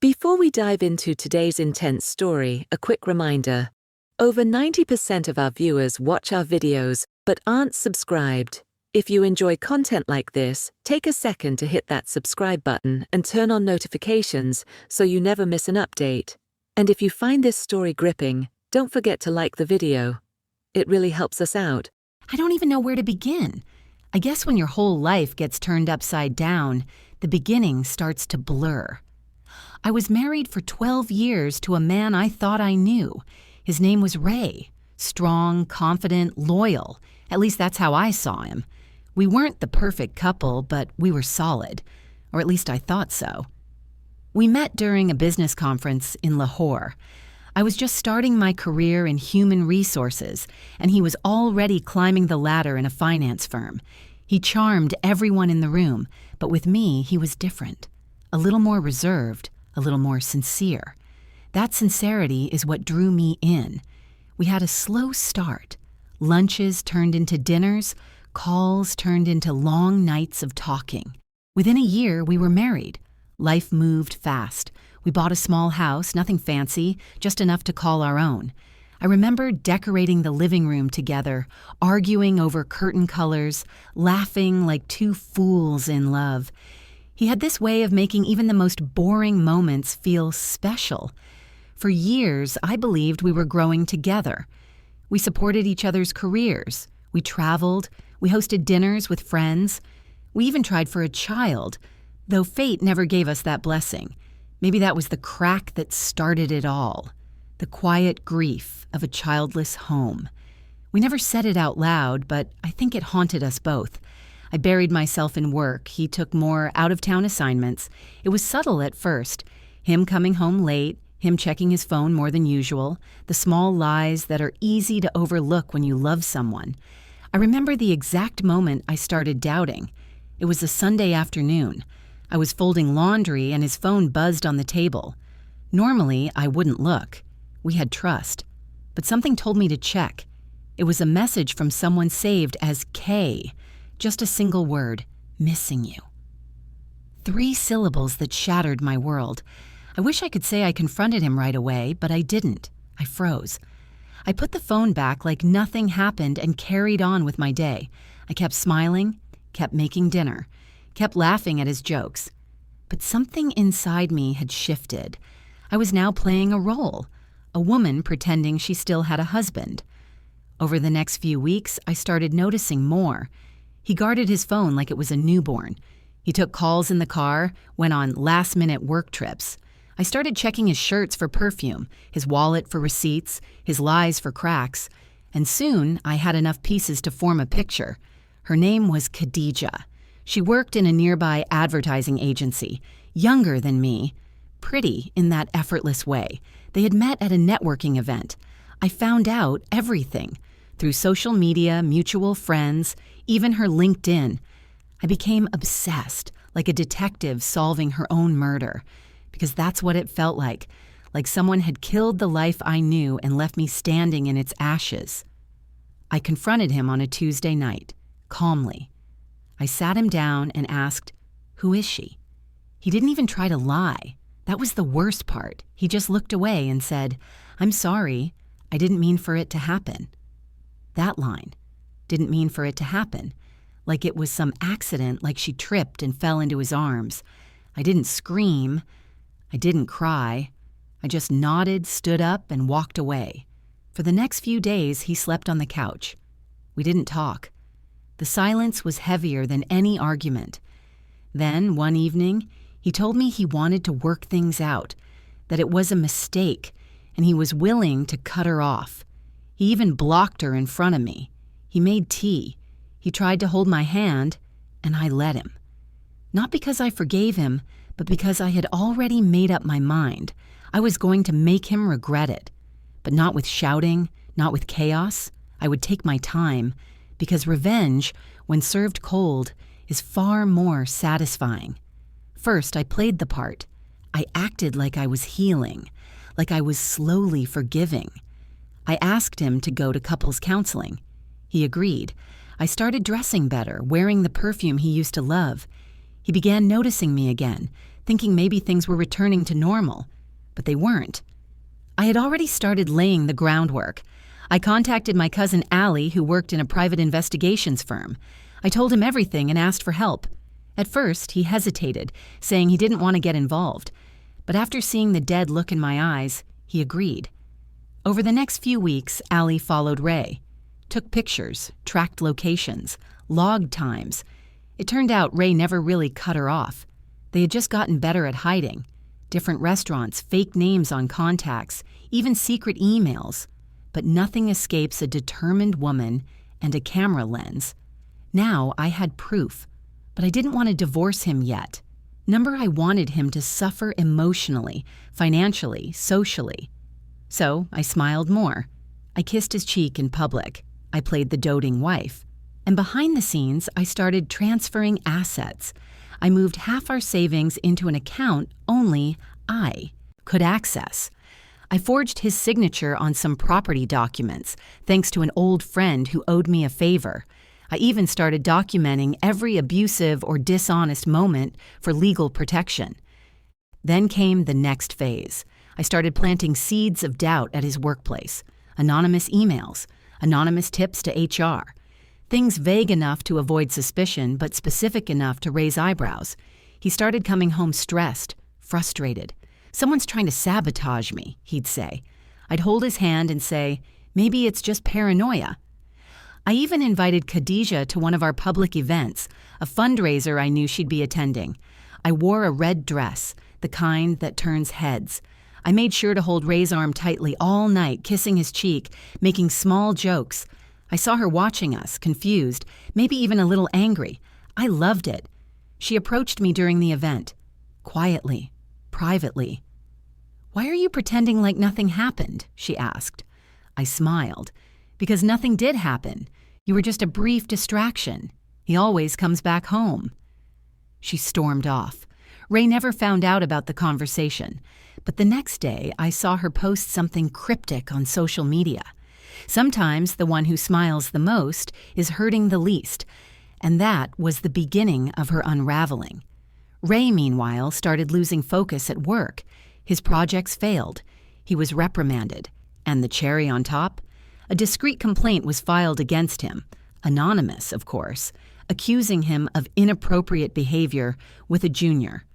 Before we dive into today's intense story, a quick reminder. Over 90% of our viewers watch our videos but aren't subscribed. If you enjoy content like this, take a second to hit that subscribe button and turn on notifications so you never miss an update. And if you find this story gripping, don't forget to like the video. It really helps us out. I don't even know where to begin. I guess when your whole life gets turned upside down, the beginning starts to blur. I was married for 12 years to a man I thought I knew. His name was Ray. Strong, confident, loyal. At least that's how I saw him. We weren't the perfect couple, but we were solid. Or at least I thought so. We met during a business conference in Lahore. I was just starting my career in human resources, and he was already climbing the ladder in a finance firm. He charmed everyone in the room, but with me, he was different. A little more reserved, a little more sincere. That sincerity is what drew me in. We had a slow start. Lunches turned into dinners, calls turned into long nights of talking. Within a year, we were married. Life moved fast. We bought a small house, nothing fancy, just enough to call our own. I remember decorating the living room together, arguing over curtain colors, laughing like two fools in love. He had this way of making even the most boring moments feel special. For years, I believed we were growing together. We supported each other's careers. We traveled. We hosted dinners with friends. We even tried for a child, though fate never gave us that blessing. Maybe that was the crack that started it all. The quiet grief of a childless home. We never said it out loud, but I think it haunted us both. I buried myself in work. He took more out-of-town assignments. It was subtle at first. Him coming home late, him checking his phone more than usual, the small lies that are easy to overlook when you love someone. I remember the exact moment I started doubting. It was a Sunday afternoon. I was folding laundry and his phone buzzed on the table. Normally, I wouldn't look. We had trust. But something told me to check. It was a message from someone saved as K. Just a single word, missing you. 3 syllables that shattered my world. I wish I could say I confronted him right away, but I didn't. I froze. I put the phone back like nothing happened and carried on with my day. I kept smiling, kept making dinner, kept laughing at his jokes. But something inside me had shifted. I was now playing a role, a woman pretending she still had a husband. Over the next few weeks, I started noticing more. He guarded his phone like it was a newborn. He took calls in the car, went on last-minute work trips. I started checking his shirts for perfume, his wallet for receipts, his lies for cracks, and soon I had enough pieces to form a picture. Her name was Khadija. She worked in a nearby advertising agency, younger than me, pretty in that effortless way. They had met at a networking event. I found out everything. Through social media, mutual friends, even her LinkedIn. I became obsessed, like a detective solving her own murder, because that's what it felt like someone had killed the life I knew and left me standing in its ashes. I confronted him on a Tuesday night, calmly. I sat him down and asked, "Who is she?" He didn't even try to lie. That was the worst part. He just looked away and said, "I'm sorry, I didn't mean for it to happen." That line, didn't mean for it to happen, like it was some accident, like she tripped and fell into his arms. I didn't scream. I didn't cry. I just nodded, stood up, and walked away. For the next few days, he slept on the couch. We didn't talk. The silence was heavier than any argument. Then, one evening, he told me he wanted to work things out, that it was a mistake, and he was willing to cut her off. He even blocked her in front of me. He made tea. He tried to hold my hand, and I let him. Not because I forgave him, but because I had already made up my mind. I was going to make him regret it. But not with shouting, not with chaos. I would take my time, because revenge, when served cold, is far more satisfying. First, I played the part. I acted like I was healing, like I was slowly forgiving. I asked him to go to couples counseling. He agreed. I started dressing better, wearing the perfume he used to love. He began noticing me again, thinking maybe things were returning to normal, but they weren't. I had already started laying the groundwork. I contacted my cousin Allie, who worked in a private investigations firm. I told him everything and asked for help. At first, he hesitated, saying he didn't want to get involved. But after seeing the dead look in my eyes, he agreed. Over the next few weeks, Allie followed Ray, took pictures, tracked locations, logged times. It turned out Ray never really cut her off. They had just gotten better at hiding. Different restaurants, fake names on contacts, even secret emails. But nothing escapes a determined woman and a camera lens. Now I had proof, but I didn't want to divorce him yet. I wanted him to suffer emotionally, financially, socially. So I smiled more. I kissed his cheek in public. I played the doting wife. And behind the scenes, I started transferring assets. I moved half our savings into an account only I could access. I forged his signature on some property documents, thanks to an old friend who owed me a favor. I even started documenting every abusive or dishonest moment for legal protection. Then came the next phase. I started planting seeds of doubt at his workplace. Anonymous emails, anonymous tips to HR. Things vague enough to avoid suspicion, but specific enough to raise eyebrows. He started coming home stressed, frustrated. "Someone's trying to sabotage me," he'd say. I'd hold his hand and say, "Maybe it's just paranoia." I even invited Khadijah to one of our public events, a fundraiser I knew she'd be attending. I wore a red dress, the kind that turns heads. I made sure to hold Ray's arm tightly all night, kissing his cheek, making small jokes. I saw her watching us, confused, maybe even a little angry. I loved it. She approached me during the event, quietly, privately. "Why are you pretending like nothing happened?" she asked. I smiled. "Because nothing did happen. You were just a brief distraction. He always comes back home." She stormed off. Ray never found out about the conversation, but the next day I saw her post something cryptic on social media. Sometimes the one who smiles the most is hurting the least, and that was the beginning of her unraveling. Ray, meanwhile, started losing focus at work. His projects failed. He was reprimanded. And the cherry on top? A discreet complaint was filed against him, anonymous, of course, accusing him of inappropriate behavior with a junior.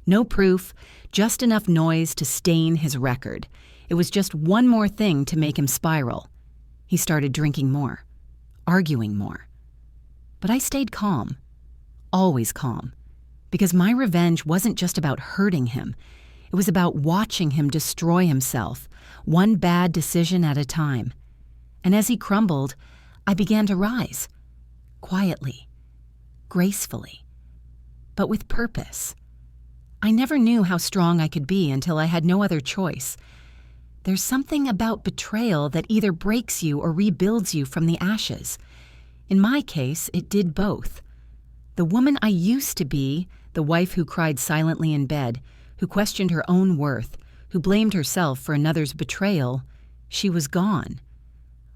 No proof, just enough noise to stain his record. It was just one more thing to make him spiral. He started drinking more, arguing more. But I stayed calm, always calm, because my revenge wasn't just about hurting him. It was about watching him destroy himself, one bad decision at a time. And as he crumbled, I began to rise, quietly, gracefully, but with purpose. I never knew how strong I could be until I had no other choice. There's something about betrayal that either breaks you or rebuilds you from the ashes. In my case, it did both. The woman I used to be, the wife who cried silently in bed, who questioned her own worth, who blamed herself for another's betrayal, she was gone.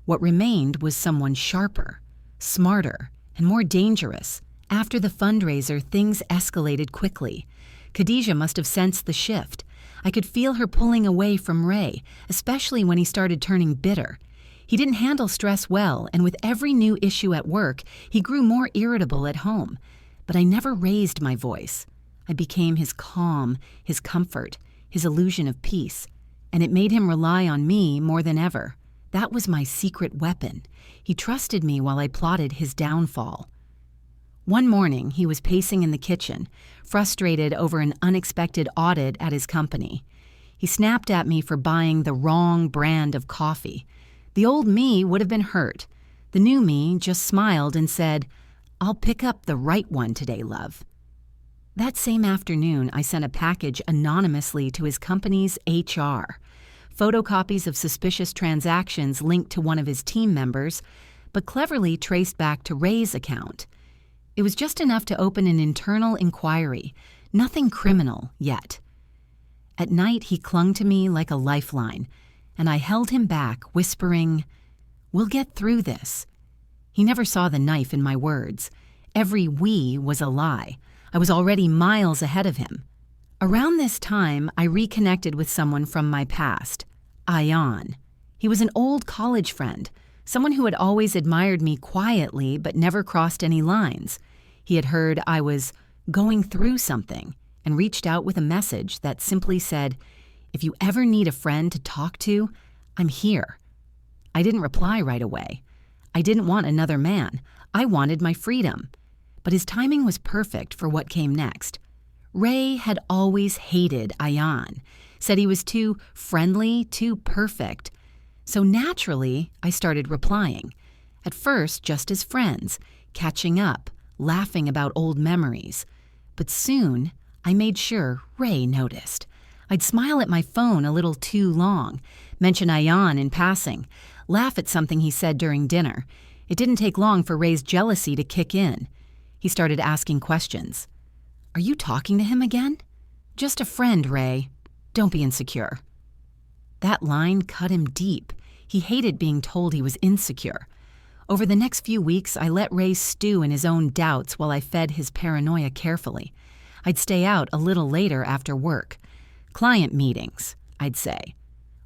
What remained was someone sharper, smarter, and more dangerous. After the fundraiser, things escalated quickly. Khadijah must have sensed the shift. I could feel her pulling away from Ray, especially when he started turning bitter. He didn't handle stress well, and with every new issue at work, he grew more irritable at home. But I never raised my voice. I became his calm, his comfort, his illusion of peace, and it made him rely on me more than ever. That was my secret weapon. He trusted me while I plotted his downfall. One morning, he was pacing in the kitchen, frustrated over an unexpected audit at his company. He snapped at me for buying the wrong brand of coffee. The old me would have been hurt. The new me just smiled and said, "I'll pick up the right one today, love." That same afternoon, I sent a package anonymously to his company's HR. Photocopies of suspicious transactions linked to one of his team members, but cleverly traced back to Ray's account. It was just enough to open an internal inquiry, nothing criminal yet. At night, he clung to me like a lifeline, and I held him back, whispering, "We'll get through this." He never saw the knife in my words. Every "we" was a lie. I was already miles ahead of him. Around this time, I reconnected with someone from my past, Ayan. He was an old college friend, someone who had always admired me quietly but never crossed any lines. He had heard I was going through something and reached out with a message that simply said, "If you ever need a friend to talk to, I'm here." I didn't reply right away. I didn't want another man. I wanted my freedom. But his timing was perfect for what came next. Ray had always hated Ayan, said he was too friendly, too perfect. So naturally, I started replying. At first, just as friends, catching up, laughing about old memories. But soon, I made sure Ray noticed. I'd smile at my phone a little too long, mention Ayan in passing, laugh at something he said during dinner. It didn't take long for Ray's jealousy to kick in. He started asking questions. "Are you talking to him again?" "Just a friend, Ray. Don't be insecure." That line cut him deep. He hated being told he was insecure. Over the next few weeks, I let Ray stew in his own doubts while I fed his paranoia carefully. I'd stay out a little later after work. Client meetings, I'd say.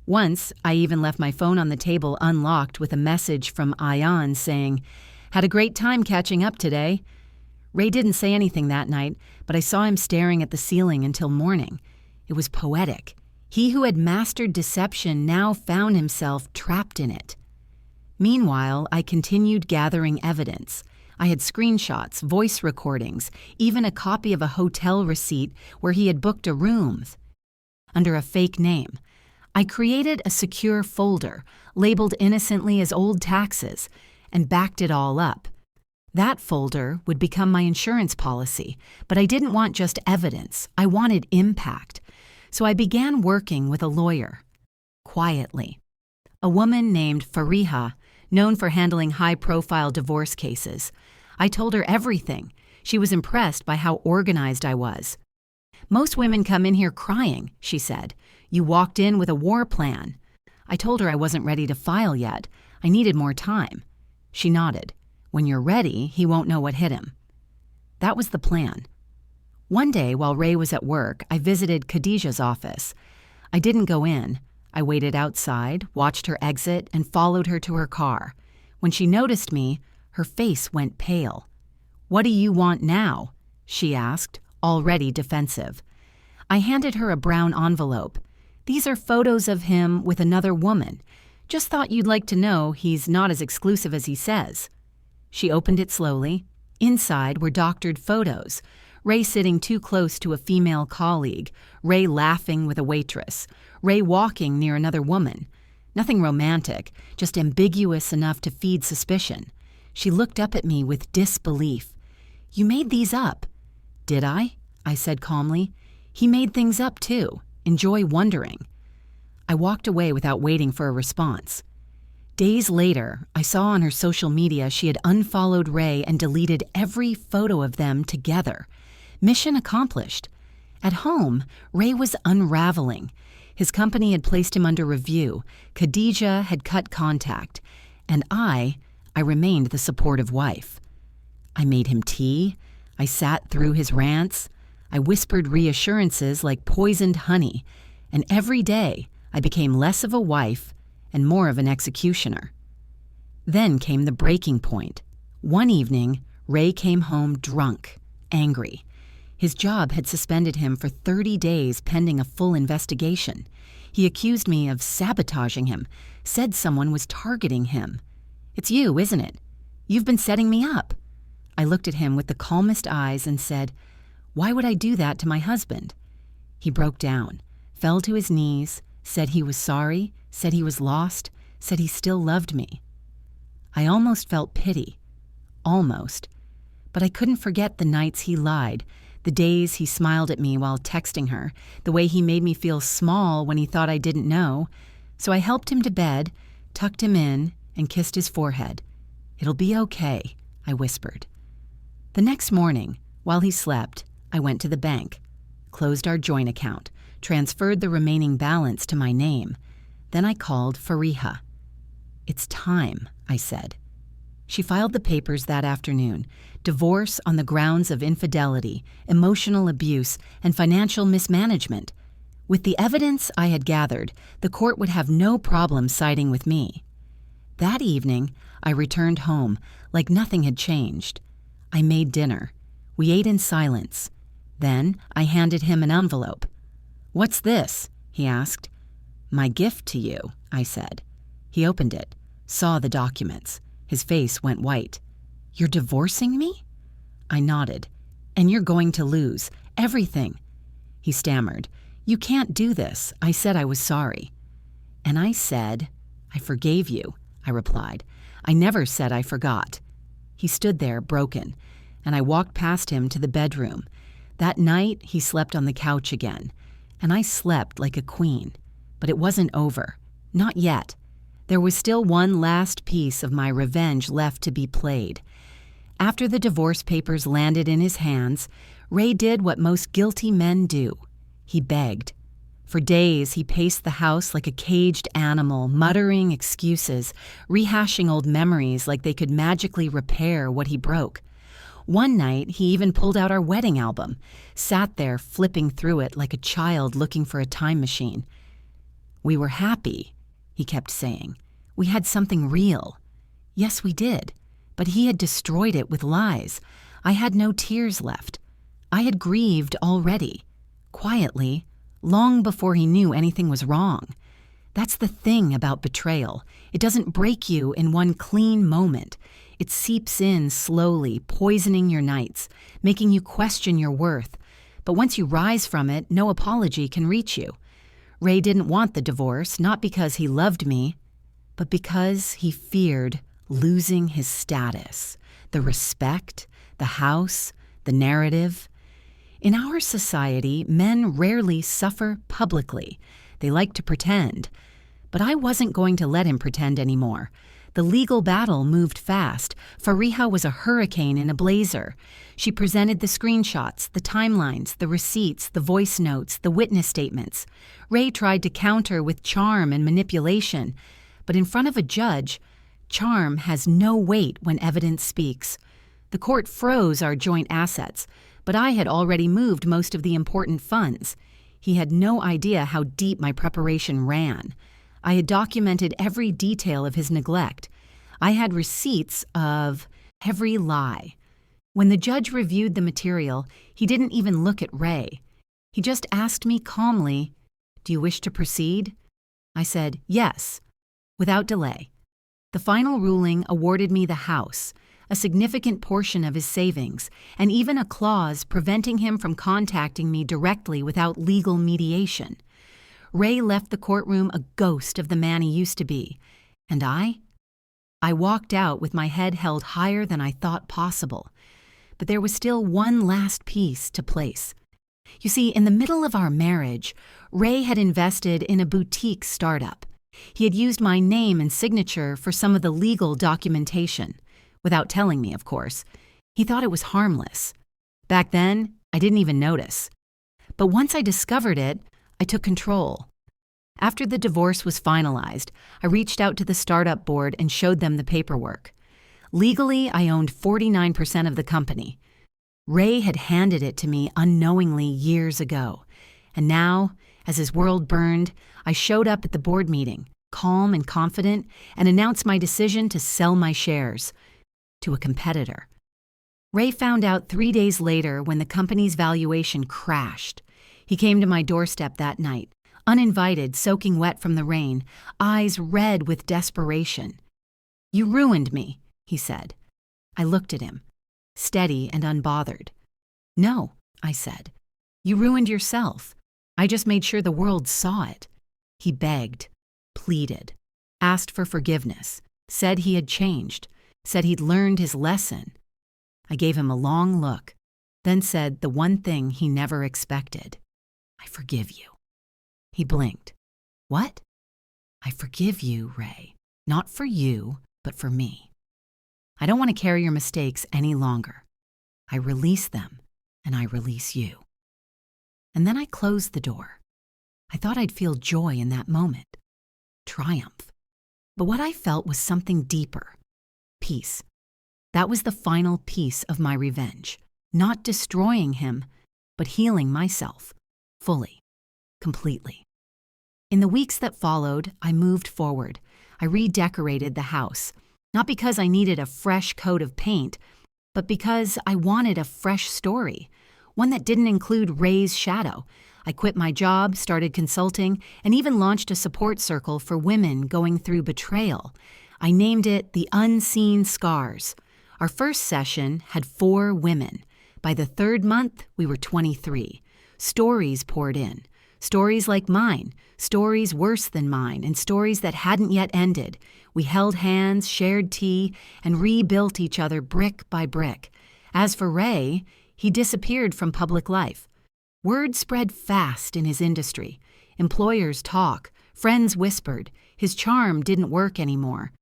Once, I even left my phone on the table unlocked with a message from Ayan saying, "Had a great time catching up today." Ray didn't say anything that night, but I saw him staring at the ceiling until morning. It was poetic. He who had mastered deception now found himself trapped in it. Meanwhile, I continued gathering evidence. I had screenshots, voice recordings, even a copy of a hotel receipt where he had booked a room under a fake name. I created a secure folder, labeled innocently as old taxes, and backed it all up. That folder would become my insurance policy, but I didn't want just evidence. I wanted impact. So I began working with a lawyer. Quietly. A woman named Fariha, known for handling high-profile divorce cases. I told her everything. She was impressed by how organized I was. "Most women come in here crying," she said. "You walked in with a war plan." I told her I wasn't ready to file yet. I needed more time. She nodded. "When you're ready, he won't know what hit him." That was the plan. One day, while Ray was at work, I visited Khadijah's office. I didn't go in. I waited outside, watched her exit, and followed her to her car. When she noticed me, her face went pale. "What do you want now?" she asked, already defensive. I handed her a brown envelope. "These are photos of him with another woman. Just thought you'd like to know he's not as exclusive as he says." She opened it slowly. Inside were doctored photos. Ray sitting too close to a female colleague, Ray laughing with a waitress, Ray walking near another woman. Nothing romantic, just ambiguous enough to feed suspicion. She looked up at me with disbelief. "You made these up." "Did I?" I said calmly. "He made things up too. Enjoy wondering." I walked away without waiting for a response. Days later, I saw on her social media she had unfollowed Ray and deleted every photo of them together. Mission accomplished. At home, Ray was unraveling. His company had placed him under review. Khadijah had cut contact. And I remained the supportive wife. I made him tea. I sat through his rants. I whispered reassurances like poisoned honey. And every day, I became less of a wife and more of an executioner. Then came the breaking point. One evening, Ray came home drunk, angry. His job had suspended him for 30 days pending a full investigation. He accused me of sabotaging him, said someone was targeting him. "It's you, isn't it? You've been setting me up." I looked at him with the calmest eyes and said, "Why would I do that to my husband?" He broke down, fell to his knees, said he was sorry, said he was lost, said he still loved me. I almost felt pity. Almost. But I couldn't forget the nights he lied, the days he smiled at me while texting her, the way he made me feel small when he thought I didn't know. So I helped him to bed, tucked him in, and kissed his forehead. "It'll be okay," I whispered. The next morning, while he slept, I went to the bank, closed our joint account, transferred the remaining balance to my name. Then I called Fariha. "It's time," I said. She filed the papers that afternoon. Divorce on the grounds of infidelity, emotional abuse, and financial mismanagement. With the evidence I had gathered, the court would have no problem siding with me. That evening, I returned home like nothing had changed. I made dinner. We ate in silence. Then I handed him an envelope. "What's this?" he asked. "My gift to you," I said. He opened it, saw the documents. His face went white. "You're divorcing me?" I nodded. "And you're going to lose everything." He stammered. "You can't do this. I said I was sorry." And I said, "I forgave you," I replied. "I never said I forgot." He stood there, broken, and I walked past him to the bedroom. That night, he slept on the couch again, and I slept like a queen. But it wasn't over. Not yet. There was still one last piece of my revenge left to be played. After the divorce papers landed in his hands, Ray did what most guilty men do. He begged. For days, he paced the house like a caged animal, muttering excuses, rehashing old memories like they could magically repair what he broke. One night, he even pulled out our wedding album, sat there flipping through it like a child looking for a time machine. "We were happy," he kept saying. "We had something real." Yes, we did, but he had destroyed it with lies. I had no tears left. I had grieved already, quietly, long before he knew anything was wrong. That's the thing about betrayal. It doesn't break you in one clean moment. It seeps in slowly, poisoning your nights, making you question your worth. But once you rise from it, no apology can reach you. Ray didn't want the divorce, not because he loved me, but because he feared losing his status, the respect, the house, the narrative. In our society, men rarely suffer publicly. They like to pretend. But I wasn't going to let him pretend anymore. The legal battle moved fast. Fariha was a hurricane in a blazer. She presented the screenshots, the timelines, the receipts, the voice notes, the witness statements. Ray tried to counter with charm and manipulation. But in front of a judge, charm has no weight when evidence speaks. The court froze our joint assets, but I had already moved most of the important funds. He had no idea how deep my preparation ran. I had documented every detail of his neglect. I had receipts of every lie. When the judge reviewed the material, he didn't even look at Ray. He just asked me calmly, "Do you wish to proceed?" I said, "Yes," without delay. The final ruling awarded me the house, a significant portion of his savings, and even a clause preventing him from contacting me directly without legal mediation. Ray left the courtroom a ghost of the man he used to be. And I walked out with my head held higher than I thought possible. But there was still one last piece to place. You see, in the middle of our marriage, Ray had invested in a boutique startup. He had used my name and signature for some of the legal documentation, without telling me, of course. He thought it was harmless. Back then, I didn't even notice. But once I discovered it, I took control. After the divorce was finalized, I reached out to the startup board and showed them the paperwork. Legally, I owned 49% of the company. Ray had handed it to me unknowingly years ago. And now, as his world burned, I showed up at the board meeting, calm and confident, and announced my decision to sell my shares to a competitor. Ray found out 3 days later when the company's valuation crashed. He came to my doorstep that night, uninvited, soaking wet from the rain, eyes red with desperation. "You ruined me," he said. I looked at him, steady and unbothered. "No," I said. "You ruined yourself. I just made sure the world saw it." He begged, pleaded, asked for forgiveness, said he had changed, said he'd learned his lesson. I gave him a long look, then said the one thing he never expected. "I forgive you." He blinked. "What?" "I forgive you, Ray. Not for you, but for me. I don't want to carry your mistakes any longer. I release them, and I release you." And then I closed the door. I thought I'd feel joy in that moment, triumph. But what I felt was something deeper. Peace. That was the final piece of my revenge. Not destroying him, but healing myself. Fully. Completely. In the weeks that followed, I moved forward. I redecorated the house. Not because I needed a fresh coat of paint, but because I wanted a fresh story. One that didn't include Ray's shadow. I quit my job, started consulting, and even launched a support circle for women going through betrayal. I named it The Unseen Scars. Our first session had 4 women. By the 3rd month, we were 23. Stories poured in. Stories like mine, stories worse than mine, and stories that hadn't yet ended. We held hands, shared tea, and rebuilt each other brick by brick. As for Ray, he disappeared from public life. Word spread fast in his industry. Employers talk, friends whispered. His charm didn't work anymore.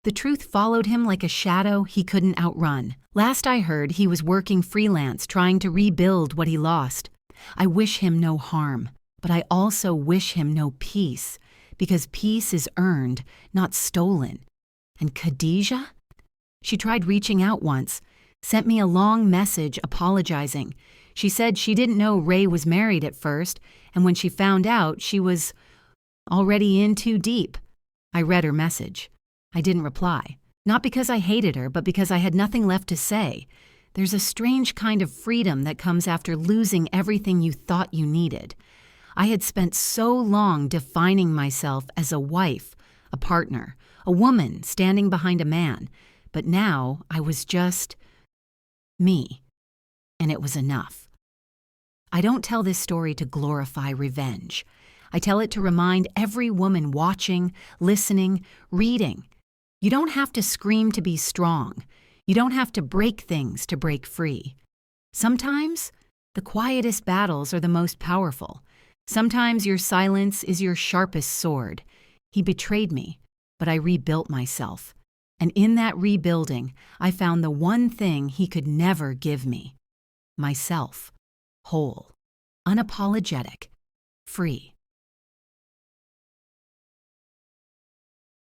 The truth followed him like a shadow he couldn't outrun. Last I heard, he was working freelance, trying to rebuild what he lost. I wish him no harm, but I also wish him no peace, because peace is earned, not stolen. And Khadijah? She tried reaching out once, sent me a long message apologizing. She said she didn't know Ray was married at first, and when she found out, she was already in too deep. I read her message. I didn't reply, not because I hated her, but because I had nothing left to say. There's a strange kind of freedom that comes after losing everything you thought you needed. I had spent so long defining myself as a wife, a partner, a woman standing behind a man, but now I was just me, and it was enough. I don't tell this story to glorify revenge. I tell it to remind every woman watching, listening, reading. You don't have to scream to be strong. You don't have to break things to break free. Sometimes, the quietest battles are the most powerful. Sometimes your silence is your sharpest sword. He betrayed me, but I rebuilt myself. And in that rebuilding, I found the one thing he could never give me. Myself. Whole. Unapologetic. Free.